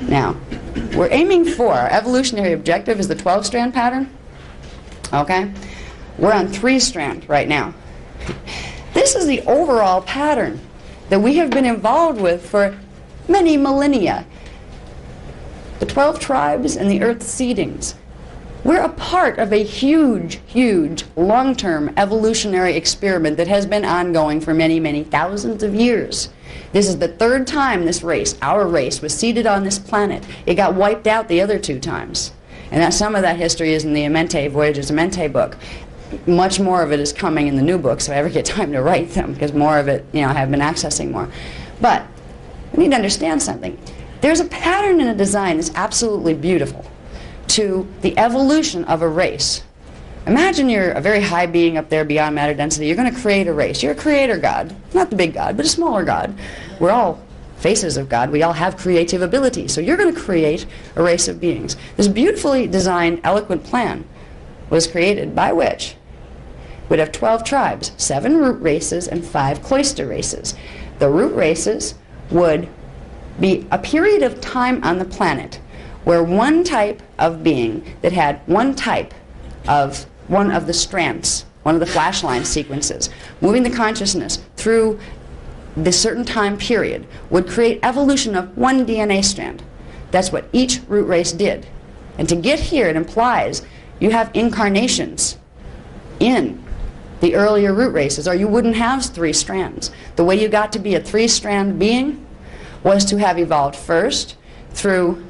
Now, we're aiming for, our evolutionary objective is the 12-strand pattern. Okay? We're on 3-strand right now. This is the overall pattern that we have been involved with for many millennia. The 12 tribes and the Earth seedings. We're a part of a huge, huge, long-term evolutionary experiment that has been ongoing for many, many thousands of years. This is the 3rd time this race, our race, was seeded on this planet. It got wiped out the other 2 times. And that some of that history is in the Amente, Voyages Amente book. Much more of it is coming in the new books, if I ever get time to write them, because more of it, I have been accessing more. But we need to understand something. There's a pattern in a design that's absolutely beautiful to the evolution of a race. Imagine you're a very high being up there beyond matter density. You're going to create a race. You're a creator God. Not the big God, but a smaller God. We're all faces of God. We all have creative ability. So you're going to create a race of beings. This beautifully designed, eloquent plan was created by which we'd have 12 tribes, 7 root races, and 5 cloister races. The root races would be a period of time on the planet where one type of being that had one type of one of the strands, one of the flash line sequences, moving the consciousness through this certain time period would create evolution of one DNA strand. That's what each root race did. And to get here, it implies you have incarnations in the earlier root races, or you wouldn't have 3 strands. The way you got to be a 3-strand being was to have evolved first through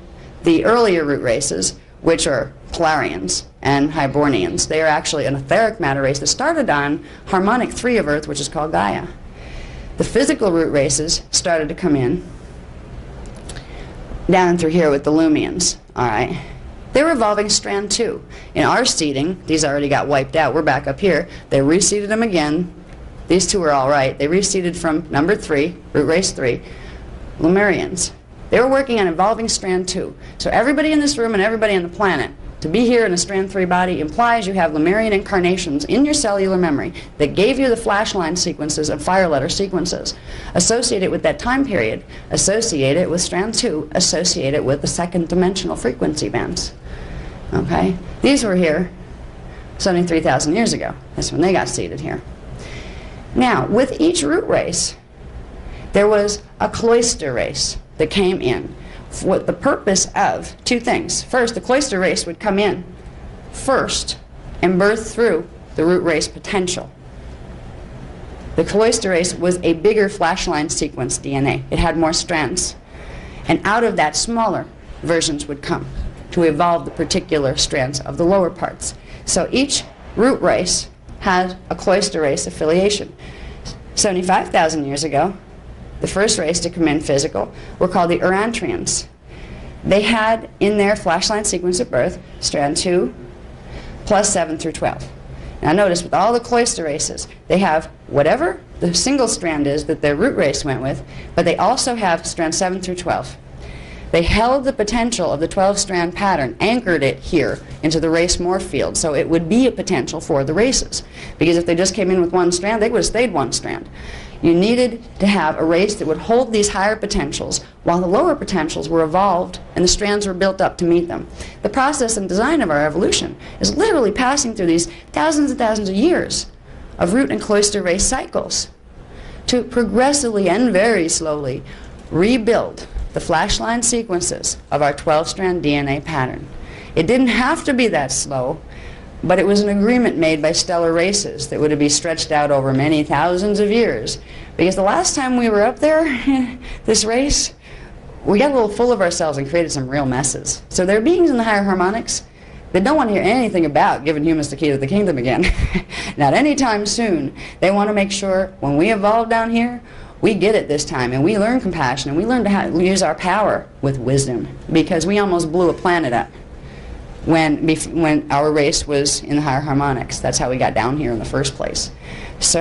the earlier root races, which are Polarians and Hibernians. They are actually an etheric matter race that started on harmonic 3 of Earth, which is called Gaia. The physical root races started to come in down through here with the Lumians. All right. They were evolving strand 2. In our seeding, these already got wiped out. We're back up here. They reseeded them again. These 2 were all right. They reseeded from number 3, root race 3, Lemurians. They were working on evolving strand 2. So everybody in this room and everybody on the planet, to be here in a strand 3 body implies you have Lemurian incarnations in your cellular memory that gave you the flash line sequences and fire letter sequences. Associate it with that time period. Associate it with strand 2. Associate it with the 2nd dimensional frequency bands. Okay? These were here 73,000 years ago. That's when they got seeded here. Now, with each root race, there was a cloister race that came in with the purpose of 2 things. First, the cloister race would come in first and birth through the root race potential. The cloister race was a bigger flashline sequence DNA. It had more strands. And out of that, smaller versions would come to evolve the particular strands of the lower parts. So each root race had a cloister race affiliation. 75,000 years ago, the first race to come in physical were called the Urantrians. They had in their flashline sequence of birth strand 2 plus 7 through 12. Now notice with all the cloister races, they have whatever the single strand is that their root race went with, but they also have strand 7 through 12. They held the potential of the 12-strand pattern, anchored it here into the race morph field, so it would be a potential for the races. Because if they just came in with one strand, they would have stayed one strand. You needed to have a race that would hold these higher potentials while the lower potentials were evolved and the strands were built up to meet them. The process and design of our evolution is literally passing through these thousands and thousands of years of root and cloister race cycles to progressively and very slowly rebuild the flashline sequences of our 12-strand DNA pattern. It didn't have to be that slow, but it was an agreement made by stellar races that would be stretched out over many thousands of years. Because the last time we were up there, this race, we got a little full of ourselves and created some real messes. So there are beings in the higher harmonics that don't want to hear anything about giving humans the key to the kingdom again. Not anytime soon. They want to make sure when we evolve down here, we get it this time, and we learn compassion, and we learn to use our power with wisdom, because we almost blew a planet up when our race was in the higher harmonics. That's how we got down here in the first place. So